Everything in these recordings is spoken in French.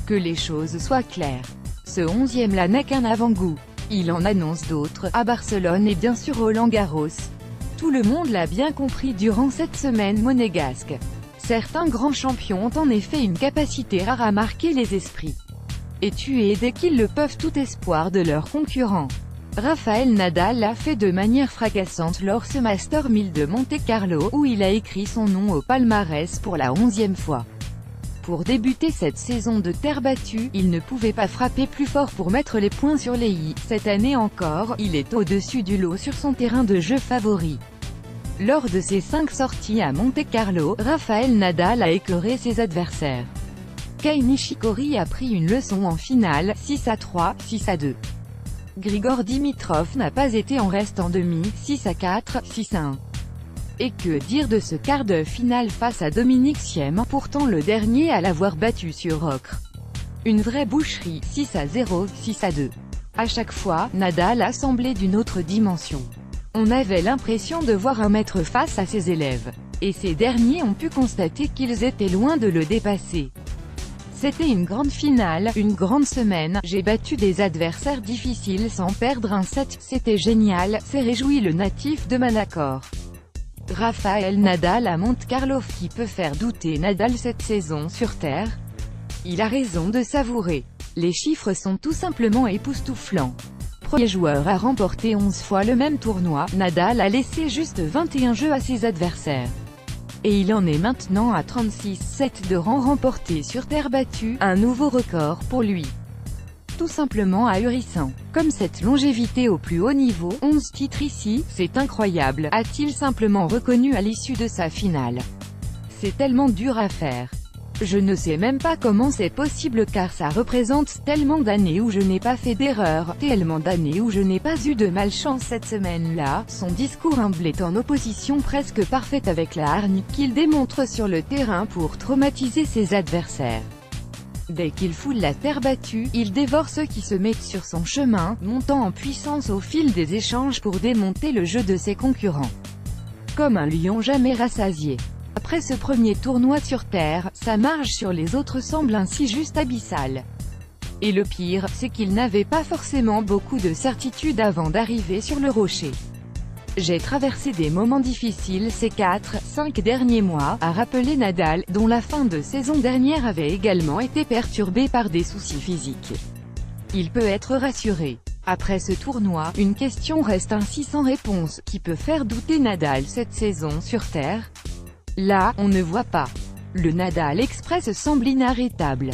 Que les choses soient claires. Ce 11e là n'est qu'un avant-goût. Il en annonce d'autres, à Barcelone et bien sûr Roland-Garros. Tout le monde l'a bien compris durant cette semaine monégasque. Certains grands champions ont en effet une capacité rare à marquer les esprits et tuer dès qu'ils le peuvent tout espoir de leurs concurrents. Rafael Nadal l'a fait de manière fracassante lors ce Master 1000 de Monte-Carlo, où il a écrit son nom au palmarès pour la 11e fois. Pour débuter cette saison de terre battue, il ne pouvait pas frapper plus fort pour mettre les points sur les i. Cette année encore, il est au-dessus du lot sur son terrain de jeu favori. Lors de ses 5 sorties à Monte-Carlo, Rafael Nadal a écœuré ses adversaires. Kei Nishikori a pris une leçon en finale, 6-3, 6-2. Grigor Dimitrov n'a pas été en reste en demi, 6-4, 6-1. Et que dire de ce quart de finale face à Dominic Thiem, pourtant le dernier à l'avoir battu sur ocre. Une vraie boucherie, 6-0, 6-2. À chaque fois, Nadal a semblé d'une autre dimension. On avait l'impression de voir un maître face à ses élèves. Et ces derniers ont pu constater qu'ils étaient loin de le dépasser. C'était une grande finale, une grande semaine, j'ai battu des adversaires difficiles sans perdre un set, c'était génial, s'est réjoui le natif de Manacor. Rafael Nadal à Monte-Carlo. Qui peut faire douter Nadal cette saison sur terre? Il a raison de savourer. Les chiffres sont tout simplement époustouflants. Premier joueur à remporter 11 fois le même tournoi, Nadal a laissé juste 21 jeux à ses adversaires. Et il en est maintenant à 36 sets de rang remportés sur terre battue, un nouveau record pour lui. Tout simplement ahurissant. Comme cette longévité au plus haut niveau, 11 titres ici, c'est incroyable, a-t-il simplement reconnu à l'issue de sa finale. C'est tellement dur à faire. Je ne sais même pas comment c'est possible car ça représente tellement d'années où je n'ai pas fait d'erreur, tellement d'années où je n'ai pas eu de malchance cette semaine-là. Son discours humble est en opposition presque parfaite avec la hargne qu'il démontre sur le terrain pour traumatiser ses adversaires. Dès qu'il foule la terre battue, il dévore ceux qui se mettent sur son chemin, montant en puissance au fil des échanges pour démonter le jeu de ses concurrents. Comme un lion jamais rassasié. Après ce premier tournoi sur terre, sa marge sur les autres semble ainsi juste abyssale. Et le pire, c'est qu'il n'avait pas forcément beaucoup de certitude avant d'arriver sur le rocher. J'ai traversé des moments difficiles ces 4-5 derniers mois, a rappelé Nadal, dont la fin de saison dernière avait également été perturbée par des soucis physiques. Il peut être rassuré. Après ce tournoi, une question reste ainsi sans réponse, qui peut faire douter Nadal cette saison sur terre? Là, on ne voit pas. Le Nadal Express semble inarrêtable.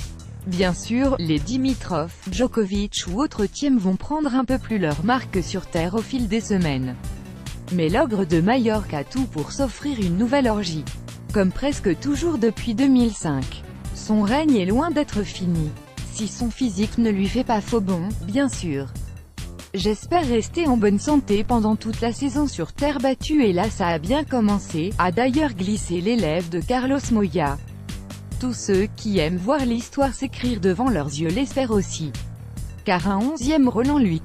Bien sûr, les Dimitrov, Djokovic ou autres Thiem vont prendre un peu plus leur marque sur terre au fil des semaines. Mais l'ogre de Majorque a tout pour s'offrir une nouvelle orgie. Comme presque toujours depuis 2005. Son règne est loin d'être fini. Si son physique ne lui fait pas faux bond, bien sûr. J'espère rester en bonne santé pendant toute la saison sur terre battue et là ça a bien commencé, a d'ailleurs glissé l'élève de Carlos Moya. Tous ceux qui aiment voir l'histoire s'écrire devant leurs yeux l'espèrent aussi. Car un 11e Roland lui